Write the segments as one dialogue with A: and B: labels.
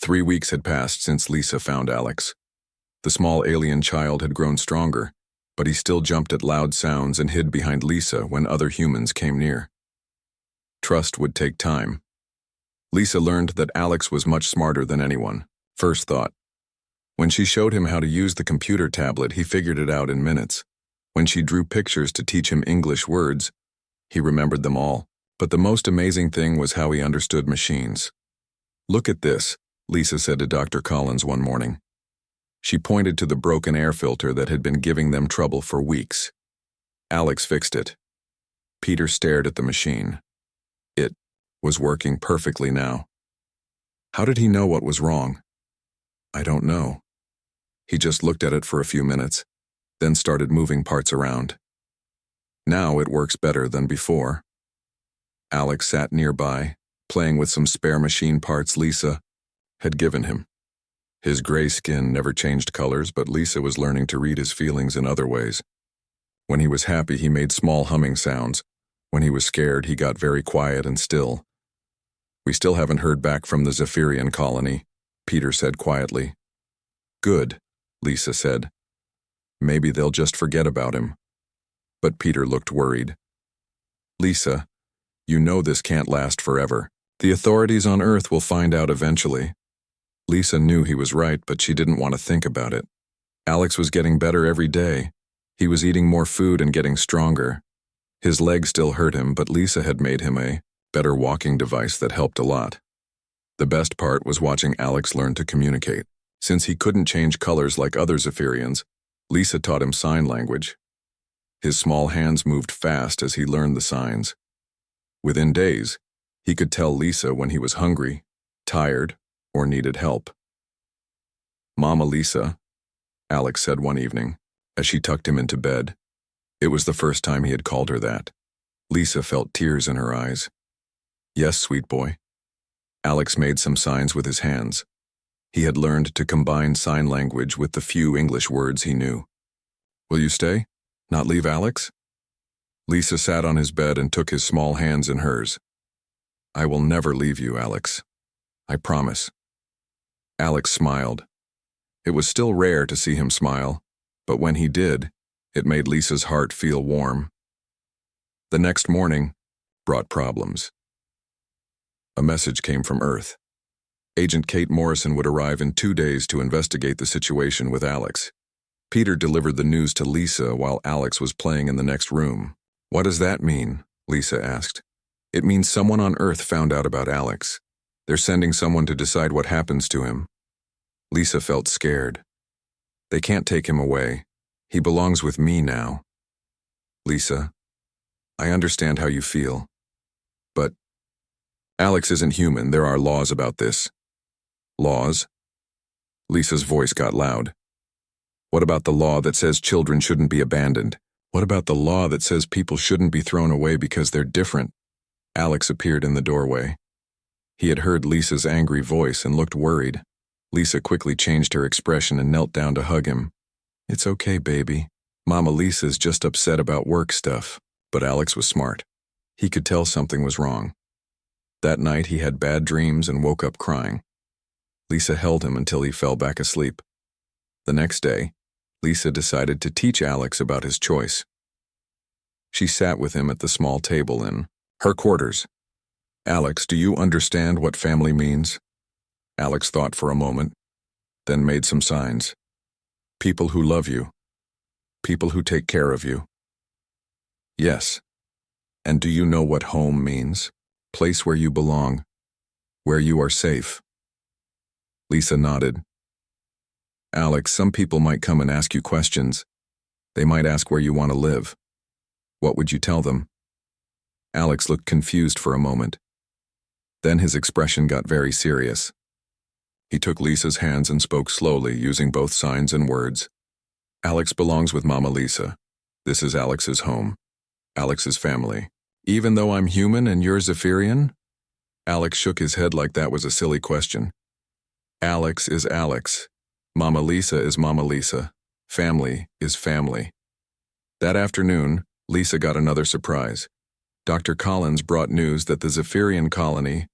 A: 3 weeks had passed since Lisa found Alex. The small alien child had grown stronger, but he still jumped at loud sounds and hid behind Lisa when other humans came near. Trust would take time. Lisa learned that Alex was much smarter than anyone. First thought. When she showed him how to use the computer tablet, he figured it out in minutes. When she drew pictures to teach him English words, he remembered them all. But the most amazing thing was how he understood machines. "Look at this," Lisa said to Dr. Collins one morning. She pointed to the broken air filter that had been giving them trouble for weeks. Alex fixed it. Peter stared at the machine. It was working perfectly now. How did he know what was wrong? I don't know. He just looked at it for a few minutes, then started moving parts around. Now it works better than before. Alex sat nearby, playing with some spare machine parts Lisa had given him. His gray skin never changed colors, but Lisa was learning to read his feelings in other ways. When he was happy, he made small humming sounds. When he was scared, he got very quiet and still. "We still haven't heard back from the Zephyrian colony," Peter said quietly. "Good," Lisa said. "Maybe they'll just forget about him." But Peter looked worried. "Lisa, you know this can't last forever. The authorities on Earth will find out eventually." Lisa knew he was right, but she didn't want to think about it. Alex was getting better every day. He was eating more food and getting stronger. His leg still hurt him, but Lisa had made him a better walking device that helped a lot. The best part was watching Alex learn to communicate. Since he couldn't change colors like other Zephyrians, Lisa taught him sign language. His small hands moved fast as he learned the signs. Within days, he could tell Lisa when he was hungry, tired, or needed help. "Mama Lisa," Alex said one evening, as she tucked him into bed. It was the first time he had called her that. Lisa felt tears in her eyes. "Yes, sweet boy." Alex made some signs with his hands. He had learned to combine sign language with the few English words he knew. "Will you stay? Not leave Alex?" Lisa sat on his bed and took his small hands in hers. "I will never leave you, Alex. I promise." Alex smiled. It was still rare to see him smile, but when he did, it made Lisa's heart feel warm. The next morning brought problems. A message came from Earth. Agent Kate Morrison would arrive in 2 days to investigate the situation with Alex. Peter delivered the news to Lisa while Alex was playing in the next room. "What does that mean?" Lisa asked. "It means someone on Earth found out about Alex. They're sending someone to decide what happens to him." Lisa felt scared. "They can't take him away. He belongs with me now." "Lisa, I understand how you feel. But Alex isn't human. There are laws about this." "Laws?" Lisa's voice got loud. "What about the law that says children shouldn't be abandoned? What about the law that says people shouldn't be thrown away because they're different?" Alex appeared in the doorway. He had heard Lisa's angry voice and looked worried. Lisa quickly changed her expression and knelt down to hug him. "It's okay, baby. Mama Lisa's just upset about work stuff." But Alex was smart. He could tell something was wrong. That night he had bad dreams and woke up crying. Lisa held him until he fell back asleep. The next day, Lisa decided to teach Alex about his choice. She sat with him at the small table in her quarters. "Alex, do you understand what family means?" Alex thought for a moment, then made some signs. "People who love you. People who take care of you." "Yes. And do you know what home means? Place where you belong, where you are safe." Lisa nodded. "Alex, some people might come and ask you questions. They might ask where you want to live. What would you tell them?" Alex looked confused for a moment. Then his expression got very serious. He took Lisa's hands and spoke slowly, using both signs and words. "Alex belongs with Mama Lisa. This is Alex's home. Alex's family. Even though I'm human and you're Zephyrian?" Alex shook his head like that was a silly question. "Alex is Alex. Mama Lisa is Mama Lisa. Family is family." That afternoon, Lisa got another surprise. Dr. Collins brought news that the Zephyrian colony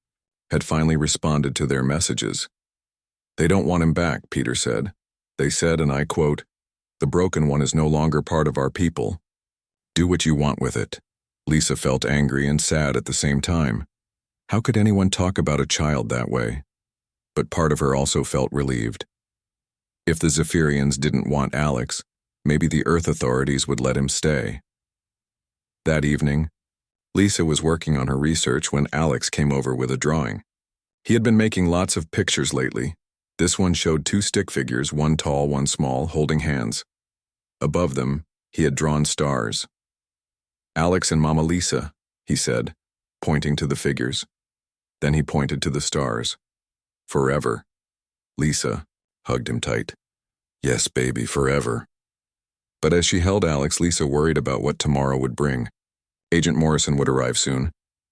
A: had finally responded to their messages. "They don't want him back," Peter said. "They said, and I quote, 'The broken one is no longer part of our people. Do what you want with it.'" Lisa felt angry and sad at the same time. How could anyone talk about a child that way? But part of her also felt relieved. If the Zephyrians didn't want Alex, maybe the Earth authorities would let him stay. That evening, Lisa was working on her research when Alex came over with a drawing. He had been making lots of pictures lately. This one showed two stick figures, one tall, one small, holding hands. Above them, he had drawn stars. "Alex and Mama Lisa," he said, pointing to the figures. Then he pointed to the stars. "Forever." Lisa hugged him tight. "Yes, baby, forever." But as she held Alex, Lisa worried about what tomorrow would bring. Agent Morrison would arrive soon,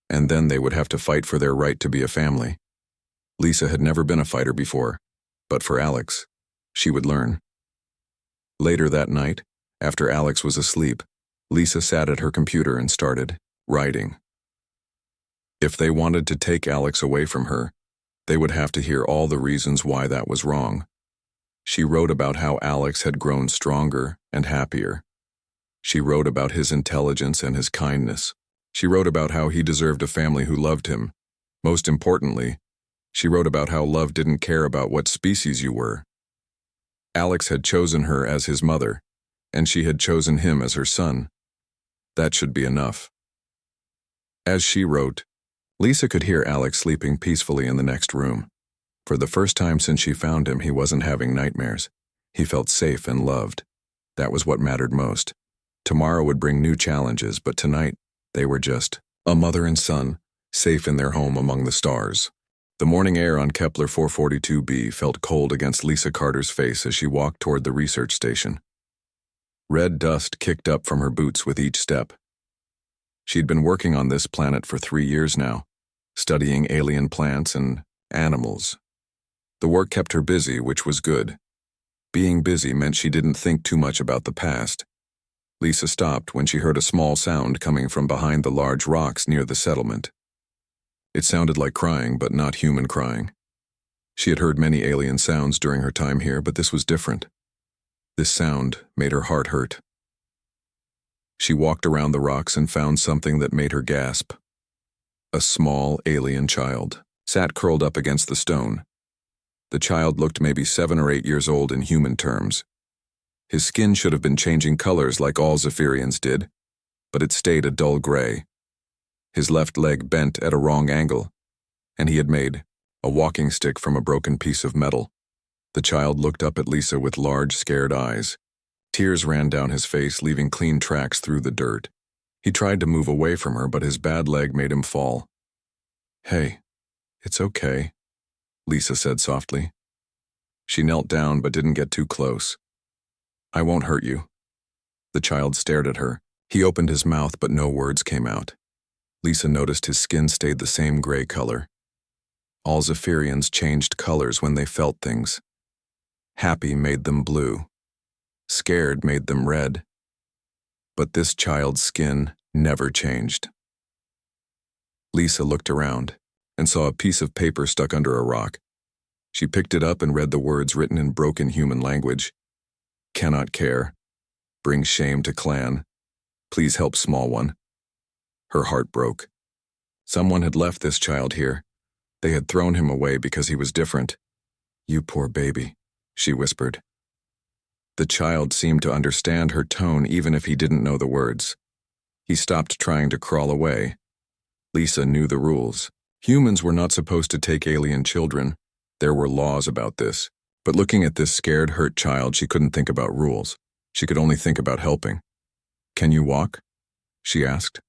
A: and then they would have to fight for their right to be a family. Lisa had never been a fighter before, but for Alex, she would learn. Later that night, after Alex was asleep, Lisa sat at her computer and started writing. If they wanted to take Alex away from her, they would have to hear all the reasons why that was wrong. She wrote about how Alex had grown stronger and happier. She wrote about his intelligence and his kindness. She wrote about how he deserved a family who loved him. Most importantly, she wrote about how love didn't care about what species you were. Alex had chosen her as his mother, and she had chosen him as her son. That should be enough. As she wrote, Lisa could hear Alex sleeping peacefully in the next room. For the first time since she found him, he wasn't having nightmares. He felt safe and loved. That was what mattered most. Tomorrow would bring new challenges, but tonight, they were just a mother and son, safe in their home among the stars. The morning air on Kepler 442b felt cold against Lisa Carter's face as she walked toward the research station. Red dust kicked up from her boots with each step. She'd been working on this planet for 3 years now, studying alien plants and animals. The work kept her busy, which was good. Being busy meant she didn't think too much about the past. Lisa stopped when she heard a small sound coming from behind the large rocks near the settlement. It sounded like crying, but not human crying. She had heard many alien sounds during her time here, but this was different. This sound made her heart hurt. She walked around the rocks and found something that made her gasp. A small alien child sat curled up against the stone. The child looked maybe 7 or 8 years old in human terms. His skin should have been changing colors like all Zephyrians did, but it stayed a dull gray. His left leg bent at a wrong angle, and he had made a walking stick from a broken piece of metal. The child looked up at Lisa with large, scared eyes. Tears ran down his face, leaving clean tracks through the dirt. He tried to move away from her, but his bad leg made him fall. "Hey, it's okay," Lisa said softly. She knelt down but didn't get too close. "I won't hurt you." The child stared at her. He opened his mouth, but no words came out. Lisa noticed his skin stayed the same gray color. All Zephyrians changed colors when they felt things. Happy made them blue. Scared made them red. But this child's skin never changed. Lisa looked around and saw a piece of paper stuck under a rock. She picked it up and read the words written in broken human language. "Cannot care. Bring shame to clan. Please help small one." Her heart broke. Someone had left this child here. They had thrown him away because he was different. "You poor baby," she whispered. The child seemed to understand her tone even if he didn't know the words. He stopped trying to crawl away. Lisa knew the rules. Humans were not supposed to take alien children. There were laws about this. But looking at this scared, hurt child, she couldn't think about rules. She could only think about helping. "Can you walk?" she asked.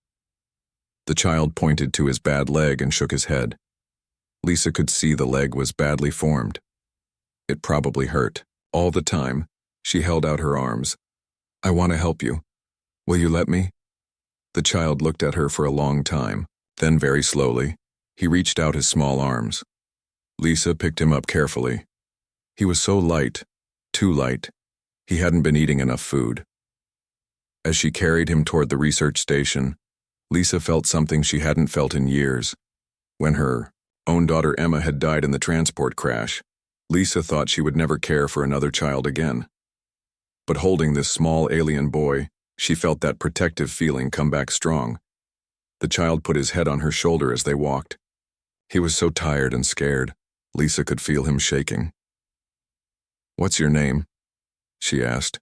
A: The child pointed to his bad leg and shook his head. Lisa could see the leg was badly formed. It probably hurt. All the time, she held out her arms. "I want to help you. Will you let me?" The child looked at her for a long time. Then very slowly, he reached out his small arms. Lisa picked him up carefully. He was so light, too light. He hadn't been eating enough food. As she carried him toward the research station, Lisa felt something she hadn't felt in years. When her own daughter Emma had died in the transport crash, Lisa thought she would never care for another child again. But holding this small alien boy, she felt that protective feeling come back strong. The child put his head on her shoulder as they walked. He was so tired and scared, Lisa could feel him shaking. "What's your name?" she asked.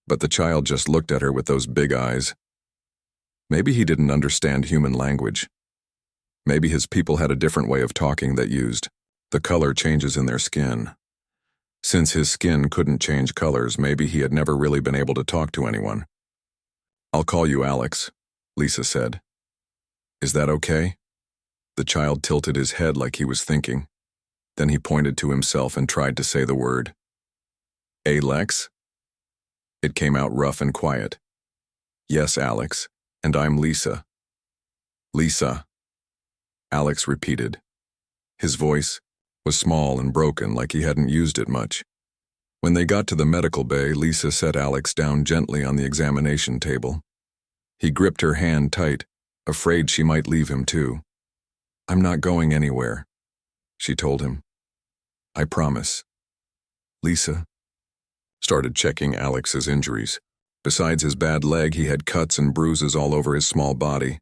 A: But the child just looked at her with those big eyes. Maybe he didn't understand human language. Maybe his people had a different way of talking that used the color changes in their skin. Since his skin couldn't change colors, maybe he had never really been able to talk to anyone. "I'll call you Alex," Lisa said. "Is that okay?" The child tilted his head like he was thinking. Then he pointed to himself and tried to say the word. "Alex?" It came out rough and quiet. "Yes, Alex, and I'm Lisa." "Lisa," Alex repeated. His voice was small and broken, like he hadn't used it much. When they got to the medical bay, Lisa set Alex down gently on the examination table. He gripped her hand tight, afraid she might leave him too. "I'm not going anywhere," she told him. "I promise." Lisa started checking Alex's injuries. Besides his bad leg, he had cuts and bruises all over his small body.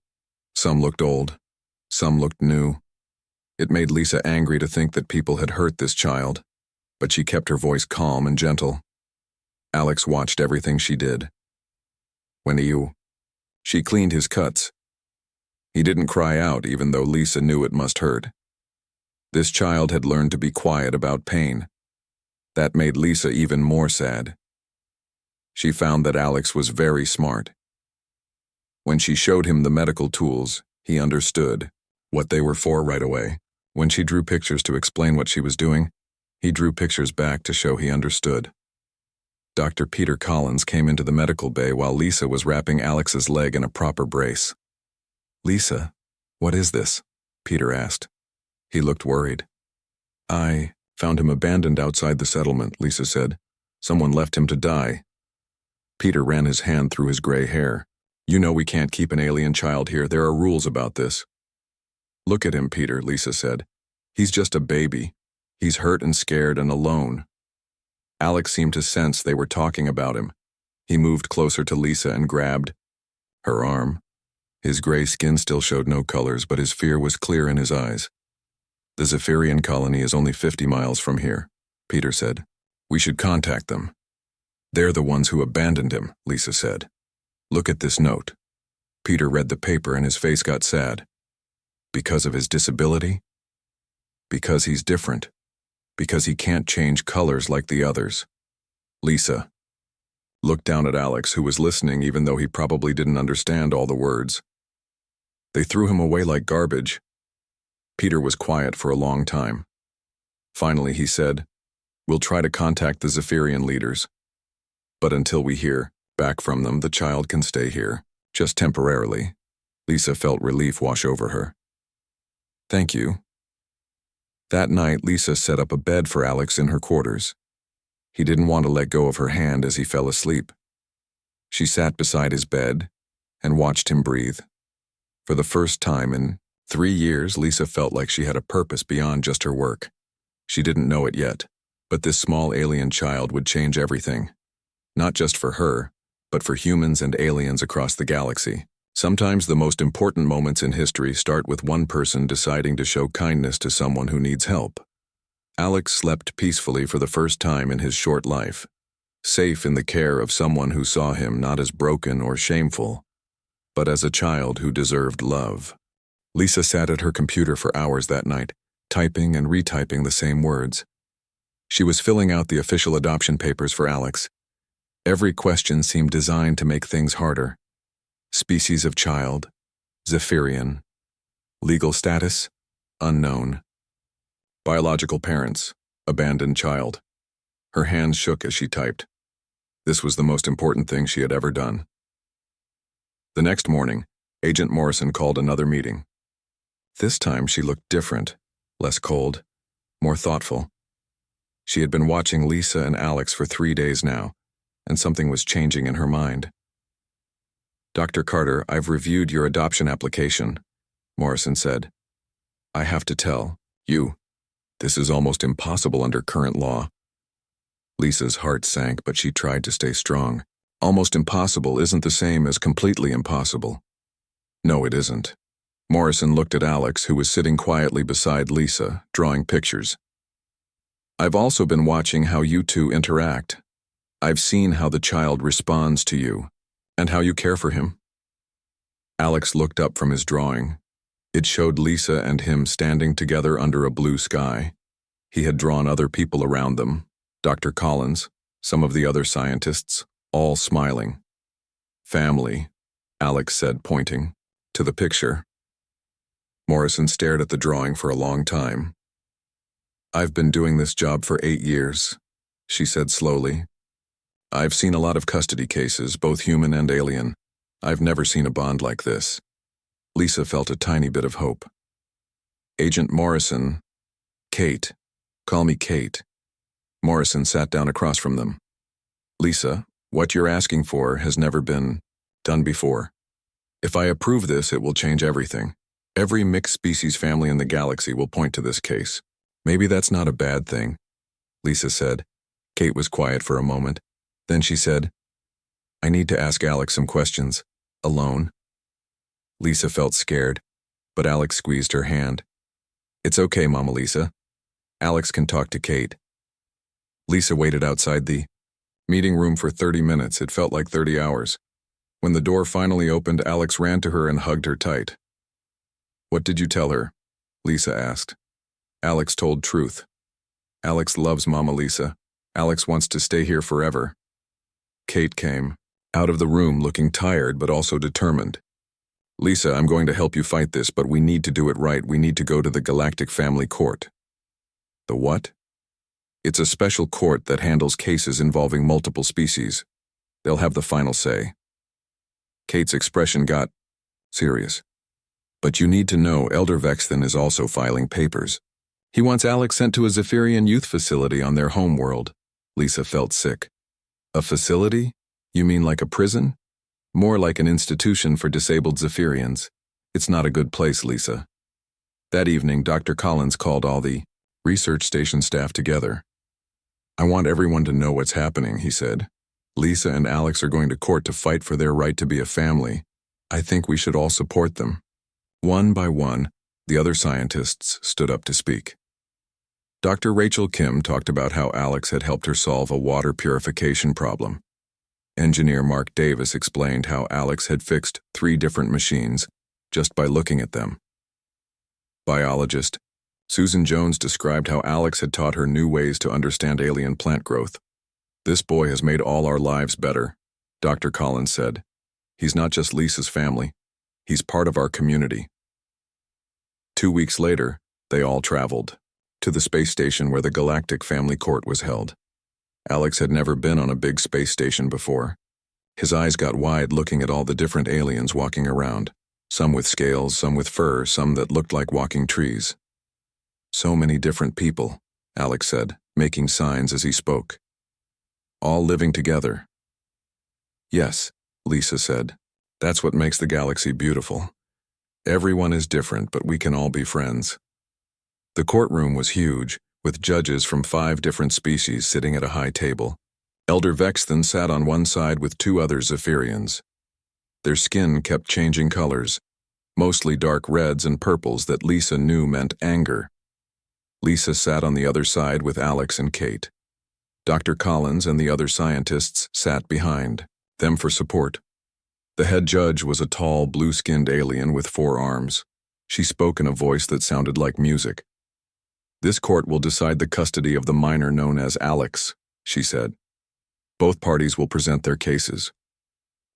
A: Some looked old, some looked new. It made Lisa angry to think that people had hurt this child, but she kept her voice calm and gentle. Alex watched everything she did. She cleaned his cuts. He didn't cry out, even though Lisa knew it must hurt. This child had learned to be quiet about pain. That made Lisa even more sad. She found that Alex was very smart. When she showed him the medical tools, he understood what they were for right away. When she drew pictures to explain what she was doing, he drew pictures back to show he understood. Dr. Peter Collins came into the medical bay while Lisa was wrapping Alex's leg in a proper brace. "Lisa, what is this?" Peter asked. He looked worried. "I found him abandoned outside the settlement," Lisa said. "Someone left him to die." Peter ran his hand through his gray hair. "You know we can't keep an alien child here. There are rules about this." "Look at him, Peter," Lisa said. "He's just a baby. He's hurt and scared and alone." Alex seemed to sense they were talking about him. He moved closer to Lisa and grabbed her arm. His gray skin still showed no colors, but his fear was clear in his eyes. "The Zephyrian colony is only 50 miles from here," Peter said. "We should contact them." "They're the ones who abandoned him," Lisa said. "Look at this note." Peter read the paper and his face got sad. "Because of his disability? Because he's different. Because he can't change colors like the others." Lisa looked down at Alex, who was listening even though he probably didn't understand all the words. "They threw him away like garbage." Peter was quiet for a long time. Finally he said, "We'll try to contact the Zephyrian leaders. But until we hear back from them, the child can stay here, just temporarily." Lisa felt relief wash over her. "Thank you." That night, Lisa set up a bed for Alex in her quarters. He didn't want to let go of her hand as he fell asleep. She sat beside his bed and watched him breathe. For the first time in 3 years, Lisa felt like she had a purpose beyond just her work. She didn't know it yet, but this small alien child would change everything. Not just for her, but for humans and aliens across the galaxy. Sometimes the most important moments in history start with one person deciding to show kindness to someone who needs help. Alex slept peacefully for the first time in his short life, safe in the care of someone who saw him not as broken or shameful, but as a child who deserved love. Lisa sat at her computer for hours that night, typing and retyping the same words. She was filling out the official adoption papers for Alex. Every question seemed designed to make things harder. Species of child, Zephyrian. Legal status, unknown. Biological parents, abandoned child. Her hands shook as she typed. This was the most important thing she had ever done. The next morning, Agent Morrison called another meeting. This time she looked different, less cold, more thoughtful. She had been watching Lisa and Alex for 3 days now, and something was changing in her mind. "Dr. Carter, I've reviewed your adoption application," Morrison said. "I have to tell you This is almost impossible under current law. Lisa's heart sank, but she tried to stay strong. Almost impossible isn't the same as completely impossible. No, it isn't. Morrison looked at Alex, who was sitting quietly beside Lisa, drawing pictures. I've also been watching how you two interact. I've seen how the child responds to you, and how you care for him. Alex looked up from his drawing. It showed Lisa and him standing together under a blue sky. He had drawn other people around them, Dr. Collins, some of the other scientists, all smiling. Family, Alex said, pointing to the picture. Morrison stared at the drawing for a long time. I've been doing this job for 8 years, she said slowly. I've seen a lot of custody cases, both human and alien. I've never seen a bond like this. Lisa felt a tiny bit of hope. Agent Morrison, Kate. Call me Kate. Morrison sat down across from them. Lisa, what you're asking for has never been done before. If I approve this, it will change everything. Every mixed species family in the galaxy will point to this case. Maybe that's not a bad thing, Lisa said. Kate was quiet for a moment. Then she said, I need to ask Alex some questions. Alone. Lisa felt scared, but Alex squeezed her hand. It's okay, Mama Lisa. Alex can talk to Kate. Lisa waited outside the meeting room for 30 minutes. It felt like 30 hours. When the door finally opened, Alex ran to her and hugged her tight. What did you tell her? Lisa asked. Alex told truth. Alex loves Mama Lisa. Alex wants to stay here forever. Kate came out of the room looking tired but also determined. Lisa, I'm going to help you fight this, but we need to do it right. We need to go to the Galactic Family Court. The what? It's a special court that handles cases involving multiple species. They'll have the final say. Kate's expression got serious. But you need to know Elder Vexton is also filing papers. He wants Alex sent to a Zephyrian youth facility on their home world. Lisa felt sick. A facility? You mean like a prison? More like an institution for disabled Zephyrians. It's not a good place, Lisa. That evening, Dr. Collins called all the research station staff together. I want everyone to know what's happening, he said. Lisa and Alex are going to court to fight for their right to be a family. I think we should all support them. One by one, the other scientists stood up to speak. Dr. Rachel Kim talked about how Alex had helped her solve a water purification problem. Engineer Mark Davis explained how Alex had fixed 3 different machines just by looking at them. Biologist Susan Jones described how Alex had taught her new ways to understand alien plant growth. This boy has made all our lives better, Dr. Collins said. He's not just Lisa's family. He's part of our community. 2 weeks later, they all traveled to the space station where the Galactic Family Court was held. Alex had never been on a big space station before. His eyes got wide looking at all the different aliens walking around, some with scales, some with fur, some that looked like walking trees. So many different people, Alex said, making signs as he spoke. All living together. Yes, Lisa said. That's what makes the galaxy beautiful. Everyone is different, but we can all be friends. The courtroom was huge, with judges from 5 different species sitting at a high table. Elder Vexton sat on one side with 2 other Zephyrians. Their skin kept changing colors, mostly dark reds and purples that Lisa knew meant anger. Lisa sat on the other side with Alex and Kate. Dr. Collins and the other scientists sat behind them for support. The head judge was a tall, blue-skinned alien with 4 arms. She spoke in a voice that sounded like music. This court will decide the custody of the minor known as Alex, she said. Both parties will present their cases.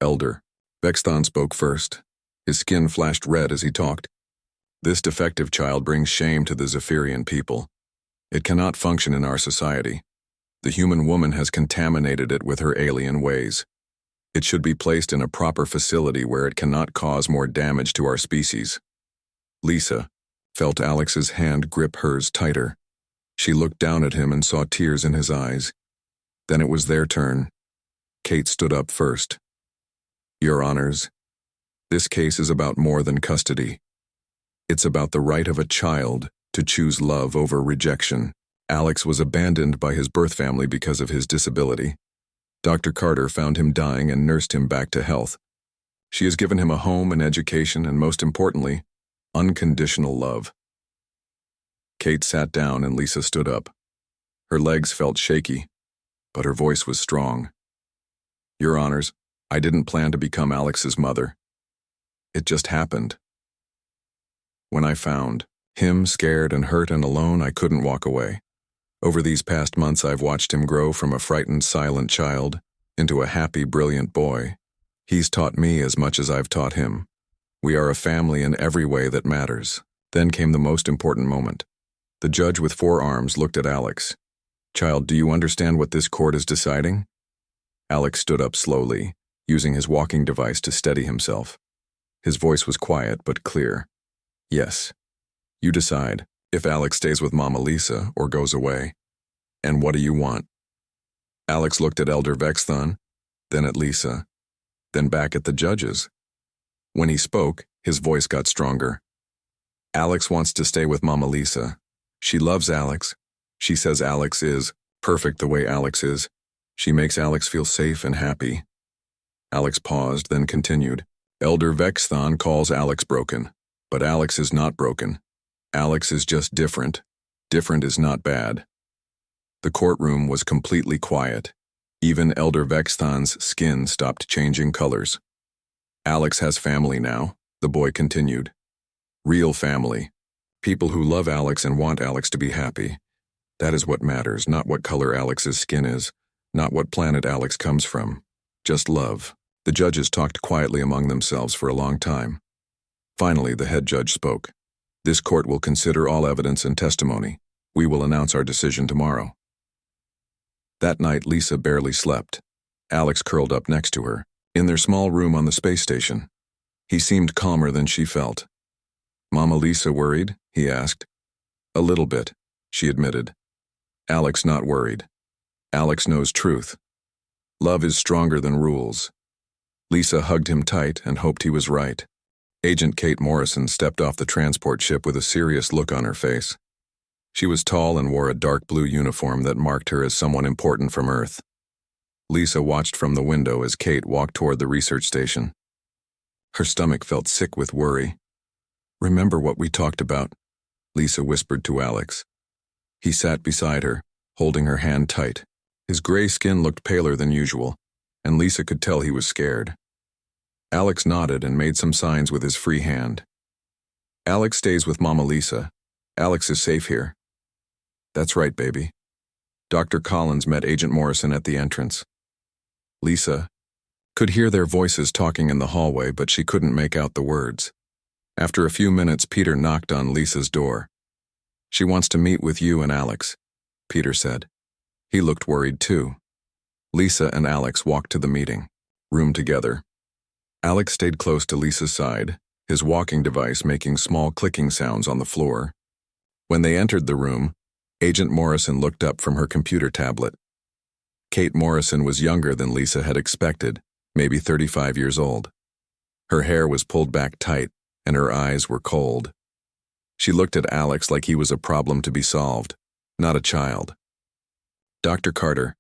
A: Elder Vexton spoke first. His skin flashed red as he talked. This defective child brings shame to the Zephyrian people. It cannot function in our society. The human woman has contaminated it with her alien ways. It should be placed in a proper facility where it cannot cause more damage to our species. Lisa felt Alex's hand grip hers tighter. She looked down at him and saw tears in his eyes. Then it was their turn. Kate stood up first. Your Honors, this case is about more than custody. It's about the right of a child to choose love over rejection. Alex was abandoned by his birth family because of his disability. Dr. Carter found him dying and nursed him back to health. She has given him a home and education and, most importantly, unconditional love. Kate sat down and Lisa stood up. Her legs felt shaky, but her voice was strong. Your Honors, I didn't plan to become Alex's mother. It just happened. When I found him scared and hurt and alone, I couldn't walk away. Over these past months, I've watched him grow from a frightened, silent child into a happy, brilliant boy. He's taught me as much as I've taught him. We are a family in every way that matters. Then came the most important moment. The judge with 4 arms looked at Alex. Child, do you understand what this court is deciding? Alex stood up slowly, using his walking device to steady himself. His voice was quiet but clear. Yes. You decide if Alex stays with Mama Lisa or goes away. And what do you want? Alex looked at Elder Vexthon, then at Lisa, then back at the judges. When he spoke, his voice got stronger. Alex wants to stay with Mama Lisa. She loves Alex. She says Alex is perfect the way Alex is. She makes Alex feel safe and happy. Alex paused, then continued. Elder Vexthon calls Alex broken, but Alex is not broken. Alex is just different. Different is not bad. The courtroom was completely quiet. Even Elder Vexthon's skin stopped changing colors. Alex has family now, the boy continued. Real family. People who love Alex and want Alex to be happy. That is what matters, not what color Alex's skin is, not what planet Alex comes from. Just love. The judges talked quietly among themselves for a long time. Finally, the head judge spoke. This court will consider all evidence and testimony. We will announce our decision tomorrow. That night, Lisa barely slept. Alex curled up next to her, in their small room on the space station. He seemed calmer than she felt. Mama Lisa worried? He asked. A little bit, she admitted. Alex not worried. Alex knows truth. Love is stronger than rules. Lisa hugged him tight and hoped he was right. Agent Kate Morrison stepped off the transport ship with a serious look on her face. She was tall and wore a dark blue uniform that marked her as someone important from Earth. Lisa watched from the window as Kate walked toward the research station. Her stomach felt sick with worry. Remember what we talked about, Lisa whispered to Alex. He sat beside her, holding her hand tight. His gray skin looked paler than usual, and Lisa could tell he was scared. Alex nodded and made some signs with his free hand. Alex stays with Mama Lisa. Alex is safe here. That's right, baby. Dr. Collins met Agent Morrison at the entrance. Lisa could hear their voices talking in the hallway, but she couldn't make out the words. After a few minutes, Peter knocked on Lisa's door. She wants to meet with you and Alex, Peter said. He looked worried too. Lisa and Alex walked to the meeting room together. Alex stayed close to Lisa's side, his walking device making small clicking sounds on the floor. When they entered the room, Agent Morrison looked up from her computer tablet. Kate Morrison was younger than Lisa had expected, maybe 35 years old. Her hair was pulled back tight, and her eyes were cold. She looked at Alex like he was a problem to be solved, not a child. Dr. Carter,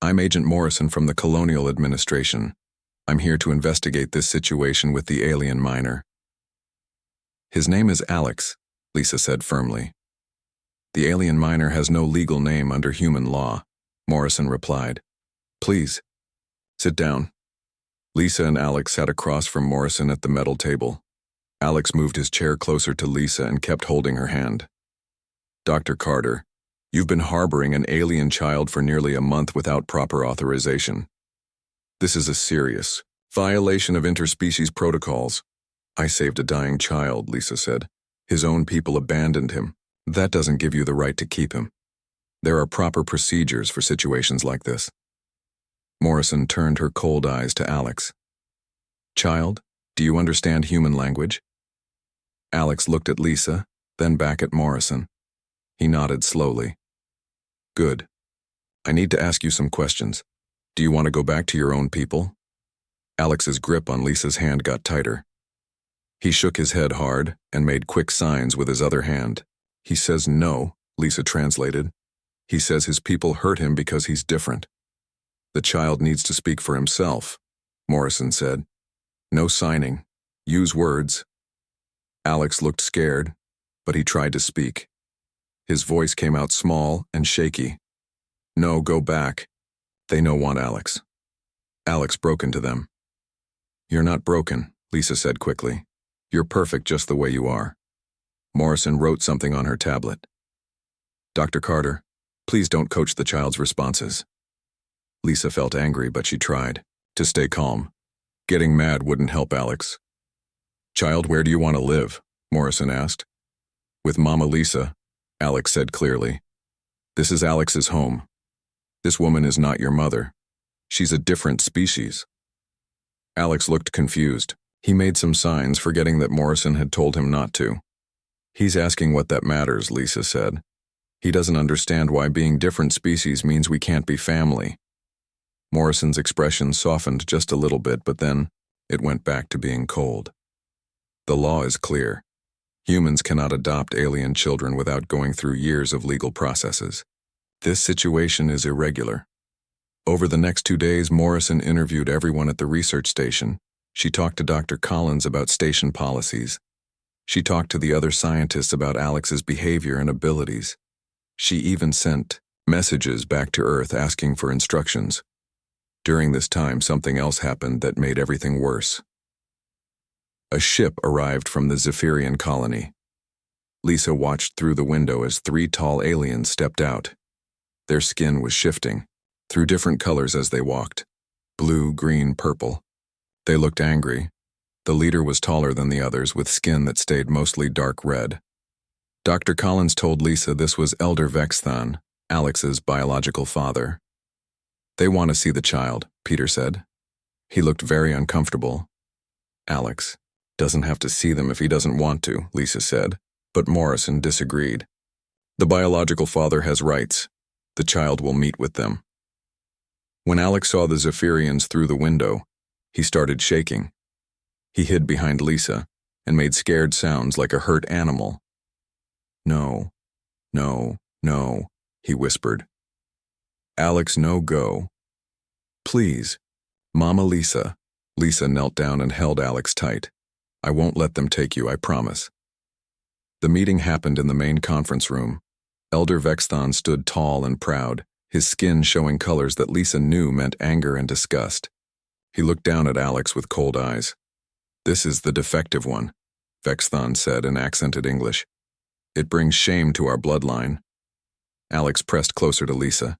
A: I'm Agent Morrison from the Colonial Administration. I'm here to investigate this situation with the alien miner. His name is Alex, Lisa said firmly. The alien miner has no legal name under human law, Morrison replied. Please, sit down. Lisa and Alex sat across from Morrison at the metal table. Alex moved his chair closer to Lisa and kept holding her hand. Dr. Carter, you've been harboring an alien child for nearly a month without proper authorization. This is a serious violation of interspecies protocols. I saved a dying child, Lisa said. His own people abandoned him. That doesn't give you the right to keep him. There are proper procedures for situations like this. Morrison turned her cold eyes to Alex. Child, do you understand human language? Alex looked at Lisa, then back at Morrison. He nodded slowly. Good. I need to ask you some questions. Do you want to go back to your own people? Alex's grip on Lisa's hand got tighter. He shook his head hard and made quick signs with his other hand. He says no, Lisa translated. He says his people hurt him because he's different. The child needs to speak for himself, Morrison said. No signing. Use words. Alex looked scared, but he tried to speak. His voice came out small and shaky. No, go back. They no want Alex. Alex broke into them. You're not broken, Lisa said quickly. You're perfect just the way you are. Morrison wrote something on her tablet. Dr. Carter, please don't coach the child's responses. Lisa felt angry, but she tried to stay calm. Getting mad wouldn't help Alex. Child, where do you want to live? Morrison asked. With Mama Lisa, Alex said clearly. This is Alex's home. This woman is not your mother. She's a different species. Alex looked confused. He made some signs, forgetting that Morrison had told him not to. He's asking what that matters, Lisa said. He doesn't understand why being different species means we can't be family. Morrison's expression softened just a little bit, but then it went back to being cold. The law is clear. Humans cannot adopt alien children without going through years of legal processes. This situation is irregular. Over the next 2 days, Morrison interviewed everyone at the research station. She talked to Dr. Collins about station policies. She talked to the other scientists about Alex's behavior and abilities. She even sent messages back to Earth asking for instructions. During this time, something else happened that made everything worse. A ship arrived from the Zephyrian colony. Lisa watched through the window as 3 tall aliens stepped out. Their skin was shifting, through different colors as they walked. Blue, green, purple. They looked angry. The leader was taller than the others, with skin that stayed mostly dark red. Dr. Collins told Lisa this was Elder Vexthan, Alex's biological father. They want to see the child, Peter said. He looked very uncomfortable. Alex doesn't have to see them if he doesn't want to, Lisa said, but Morrison disagreed. The biological father has rights. The child will meet with them. When Alex saw the Zephyrians through the window, he started shaking. He hid behind Lisa and made scared sounds like a hurt animal. No, no, no, he whispered. Alex, no go. Please, Mama Lisa. Lisa knelt down and held Alex tight. I won't let them take you, I promise. The meeting happened in the main conference room. Elder Vexthan stood tall and proud, his skin showing colors that Lisa knew meant anger and disgust. He looked down at Alex with cold eyes. This is the defective one, Vexthan said in accented English. It brings shame to our bloodline. Alex pressed closer to Lisa.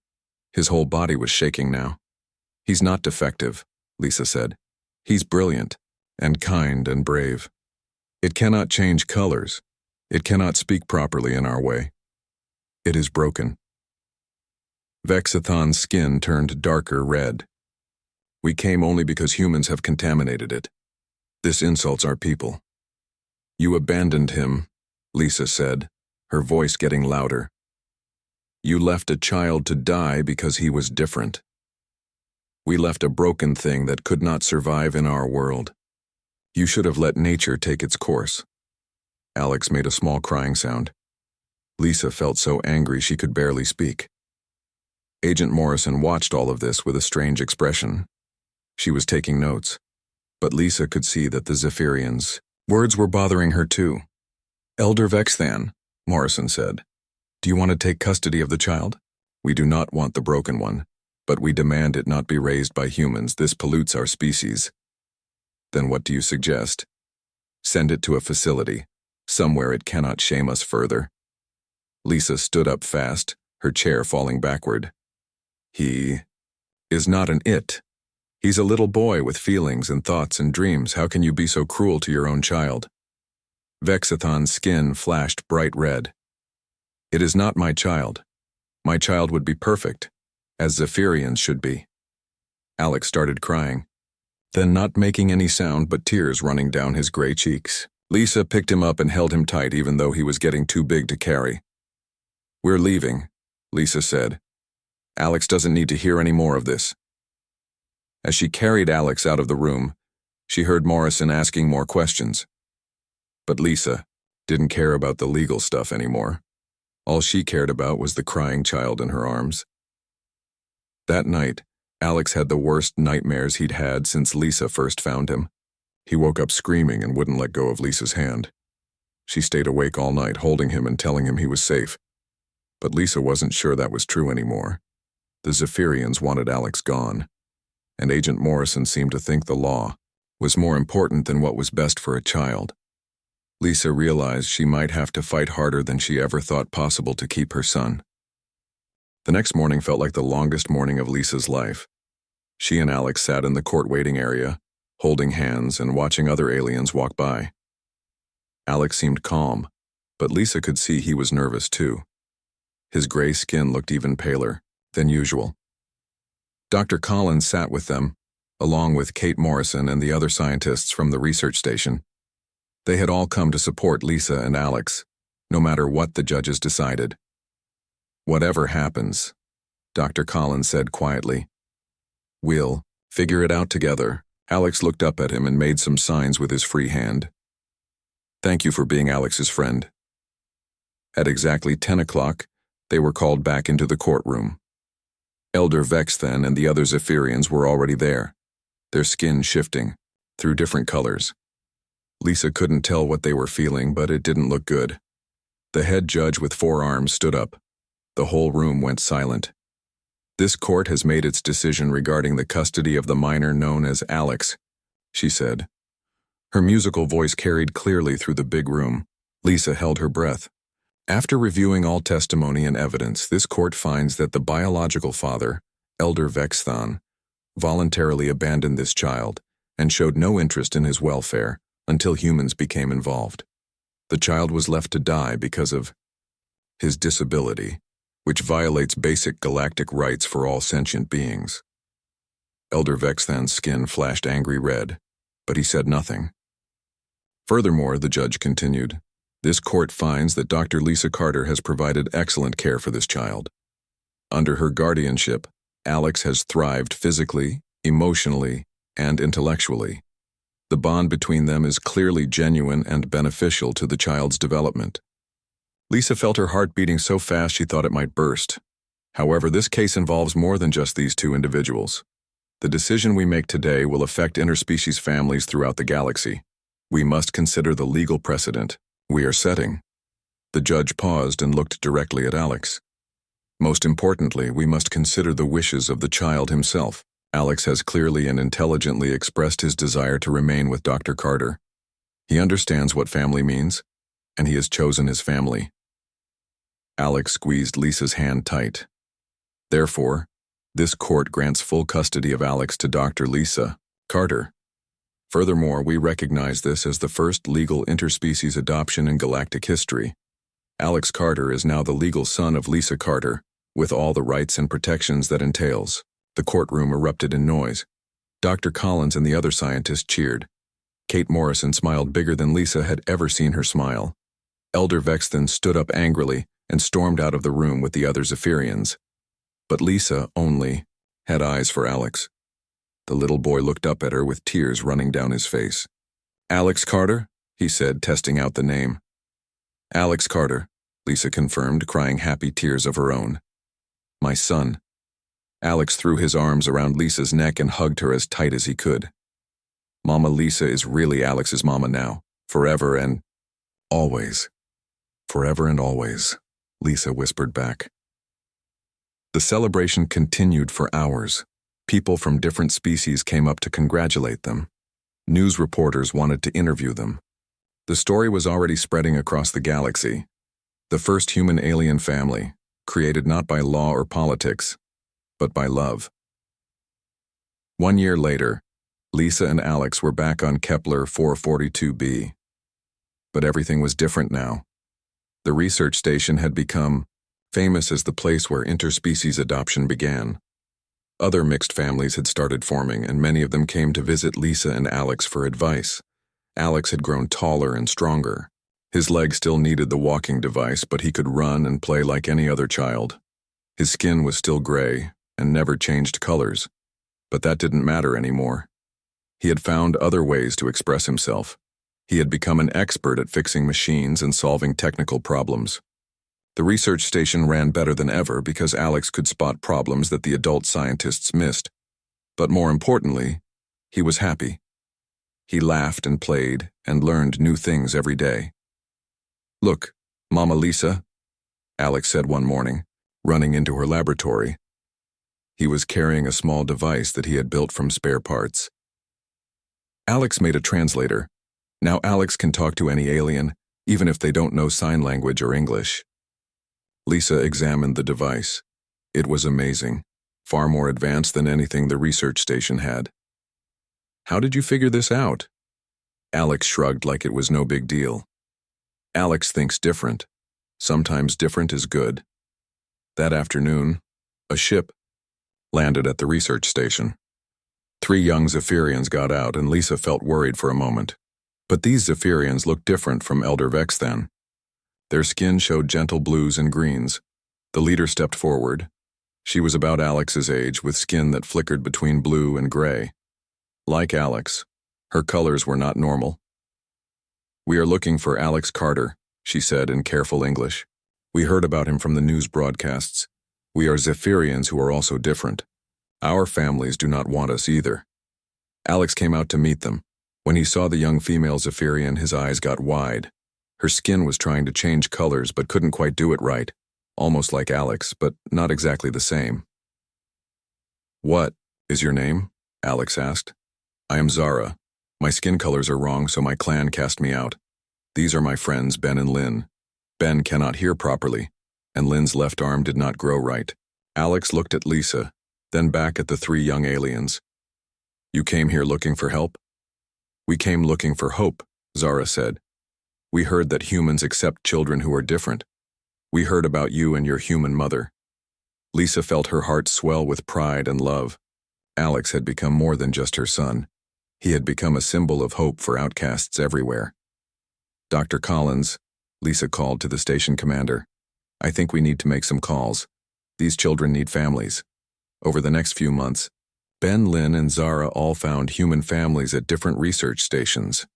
A: His whole body was shaking now. He's not defective, Lisa said. He's brilliant, and kind and brave. It cannot change colors. It cannot speak properly in our way. It is broken. Vexathan's skin turned darker red. We came only because humans have contaminated it. This insults our people. You abandoned him, Lisa said, her voice getting louder. You left a child to die because he was different. We left a broken thing that could not survive in our world. You should have let nature take its course. Alex made a small crying sound. Lisa felt so angry she could barely speak. Agent Morrison watched all of this with a strange expression. She was taking notes, but Lisa could see that the Zephyrians' words were bothering her too. Elder Vexthan, Morrison said, do you want to take custody of the child? We do not want the broken one, but we demand it not be raised by humans. This pollutes our species. Then what do you suggest? Send it to a facility, somewhere it cannot shame us further. Lisa stood up fast, her chair falling backward. He is not an it. He's a little boy with feelings and thoughts and dreams. How can you be so cruel to your own child? Vexathan's skin flashed bright red. It is not my child. My child would be perfect, as Zephyrians should be. Alex started crying, then not making any sound but tears running down his gray cheeks. Lisa picked him up and held him tight even though he was getting too big to carry. We're leaving, Lisa said. Alex doesn't need to hear any more of this. As she carried Alex out of the room, she heard Morrison asking more questions. But Lisa didn't care about the legal stuff anymore. All she cared about was the crying child in her arms. That night, Alex had the worst nightmares he'd had since Lisa first found him. He woke up screaming and wouldn't let go of Lisa's hand. She stayed awake all night, holding him and telling him he was safe. But Lisa wasn't sure that was true anymore. The Zephyrians wanted Alex gone, and Agent Morrison seemed to think the law was more important than what was best for a child. Lisa realized she might have to fight harder than she ever thought possible to keep her son. The next morning felt like the longest morning of Lisa's life. She and Alex sat in the court waiting area, holding hands and watching other aliens walk by. Alex seemed calm, but Lisa could see he was nervous too. His gray skin looked even paler than usual. Dr. Collins sat with them, along with Kate Morrison and the other scientists from the research station. They had all come to support Lisa and Alex, no matter what the judges decided. "Whatever happens," Dr. Collins said quietly, "we'll figure it out together." Alex looked up at him and made some signs with his free hand. "Thank you for being Alex's friend." At exactly 10 o'clock, they were called back into the courtroom. Elder Vexthan and the other Zephyrians were already there, their skin shifting through different colors. Lisa couldn't tell what they were feeling, but it didn't look good. The head judge with 4 arms stood up. The whole room went silent. "This court has made its decision regarding the custody of the minor known as Alex," she said. Her musical voice carried clearly through the big room. Lisa held her breath. "After reviewing all testimony and evidence, this court finds that the biological father, Elder Vexthan, voluntarily abandoned this child and showed no interest in his welfare until humans became involved. The child was left to die because of his disability, which violates basic galactic rights for all sentient beings." Elder Vexthan's skin flashed angry red, but he said nothing. "Furthermore," the judge continued, "this court finds that Dr. Lisa Carter has provided excellent care for this child. Under her guardianship, Alex has thrived physically, emotionally, and intellectually. The bond between them is clearly genuine and beneficial to the child's development." Lisa felt her heart beating so fast she thought it might burst. However, this case involves more than just these 2 individuals. The decision we make today will affect interspecies families throughout the galaxy. We must consider the legal precedent we are setting. The judge paused and looked directly at Alex. "Most importantly, we must consider the wishes of the child himself. Alex has clearly and intelligently expressed his desire to remain with Dr. Carter. He understands what family means, and he has chosen his family." Alex squeezed Lisa's hand tight. "Therefore, this court grants full custody of Alex to Dr. Lisa Carter. Furthermore, we recognize this as the first legal interspecies adoption in galactic history. Alex Carter is now the legal son of Lisa Carter, with all the rights and protections that entails." The courtroom erupted in noise. Dr. Collins and the other scientists cheered. Kate Morrison smiled bigger than Lisa had ever seen her smile. Elder Vexthan stood up angrily and stormed out of the room with the other Zephyrians. But Lisa only had eyes for Alex. The little boy looked up at her with tears running down his face. "Alex Carter?" he said, testing out the name. "Alex Carter," Lisa confirmed, crying happy tears of her own. "My son." Alex threw his arms around Lisa's neck and hugged her as tight as he could. "Mama Lisa is really Alex's mama now, forever and always." "Forever and always," Lisa whispered back. The celebration continued for hours. People from different species came up to congratulate them. News reporters wanted to interview them. The story was already spreading across the galaxy. The first human-alien family, created not by law or politics, but by love. 1 year later, Lisa and Alex were back on Kepler 442b. But everything was different now. The research station had become famous as the place where interspecies adoption began. Other mixed families had started forming, and many of them came to visit Lisa and Alex for advice. Alex had grown taller and stronger. His leg still needed the walking device, but he could run and play like any other child. His skin was still gray and never changed colors, but that didn't matter anymore. He had found other ways to express himself. He had become an expert at fixing machines and solving technical problems. The research station ran better than ever because Alex could spot problems that the adult scientists missed. But more importantly, he was happy. He laughed and played and learned new things every day. "Look, Mama Lisa," Alex said one morning, running into her laboratory. He was carrying a small device that he had built from spare parts. Alex made a translator. Now Alex can talk to any alien, even if they don't know sign language or English. Lisa examined the device. It was amazing, far more advanced than anything the research station had. "How did you figure this out?" Alex shrugged like it was no big deal. Alex thinks different. Sometimes different is good. That afternoon, a ship landed at the research station. 3 young Zephyrians got out, and Lisa felt worried for a moment. But these Zephyrians looked different from Elder Vexthan. Their skin showed gentle blues and greens. The leader stepped forward. She was about Alex's age, with skin that flickered between blue and gray. Like Alex, her colors were not normal. "We are looking for Alex Carter," she said in careful English. "We heard about him from the news broadcasts. We are Zephyrians who are also different. Our families do not want us either." Alex came out to meet them. When he saw the young female Zephyrian, his eyes got wide. Her skin was trying to change colors but couldn't quite do it right, almost like Alex, but not exactly the same. "What is your name?" Alex asked. "I am Zara. My skin colors are wrong, so my clan cast me out. These are my friends, Ben and Lynn. Ben cannot hear properly, and Lynn's left arm did not grow right." Alex looked at Lisa, then back at the 3 young aliens. "You came here looking for help?" "We came looking for hope," Zara said. "We heard that humans accept children who are different. We heard about you and your human mother." Lisa felt her heart swell with pride and love. Alex had become more than just her son. He had become a symbol of hope for outcasts everywhere. "Dr. Collins," Lisa called to the station commander, "I think we need to make some calls. These children need families." Over the next few months, Ben, Lynn, and Zara all found human families at different research stations.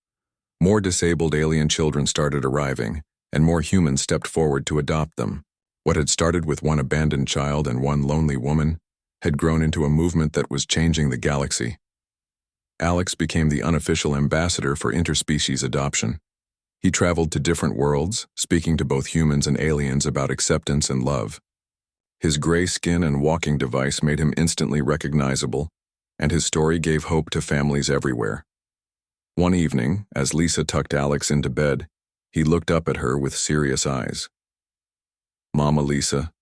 A: More disabled alien children started arriving, and more humans stepped forward to adopt them. What had started with one abandoned child and one lonely woman had grown into a movement that was changing the galaxy. Alex became the unofficial ambassador for interspecies adoption. He traveled to different worlds, speaking to both humans and aliens about acceptance and love. His gray skin and walking device made him instantly recognizable, and his story gave hope to families everywhere. One evening, as Lisa tucked Alex into bed, he looked up at her with serious eyes. "Mama Lisa,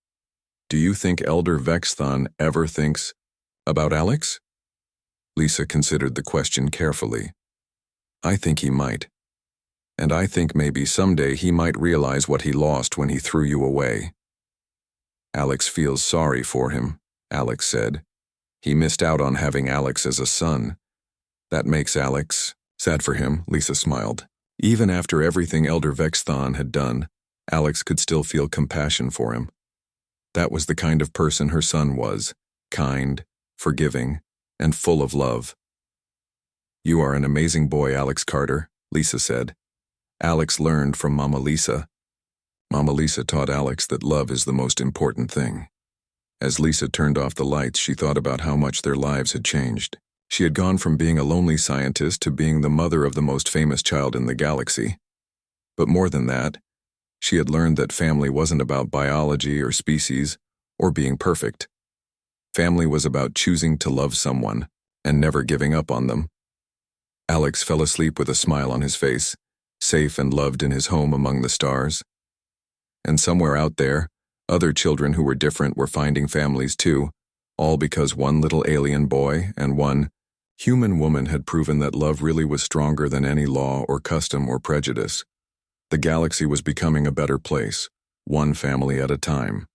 A: do you think Elder Vexthan ever thinks about Alex?" Lisa considered the question carefully. "I think he might. And I think maybe someday he might realize what he lost when he threw you away." "Alex feels sorry for him," Alex said. "He missed out on having Alex as a son. That makes Alex sad for him," Lisa smiled. Even after everything Elder Vexthan had done, Alex could still feel compassion for him. That was the kind of person her son was, kind, forgiving, and full of love. "You are an amazing boy, Alex Carter," Lisa said. Alex learned from Mama Lisa. Mama Lisa taught Alex that love is the most important thing. As Lisa turned off the lights, she thought about how much their lives had changed. She had gone from being a lonely scientist to being the mother of the most famous child in the galaxy. But more than that, she had learned that family wasn't about biology or species or being perfect. Family was about choosing to love someone and never giving up on them. Alex fell asleep with a smile on his face, safe and loved in his home among the stars. And somewhere out there, other children who were different were finding families too, all because one little alien boy and one human woman had proven that love really was stronger than any law or custom or prejudice. The galaxy was becoming a better place, one family at a time.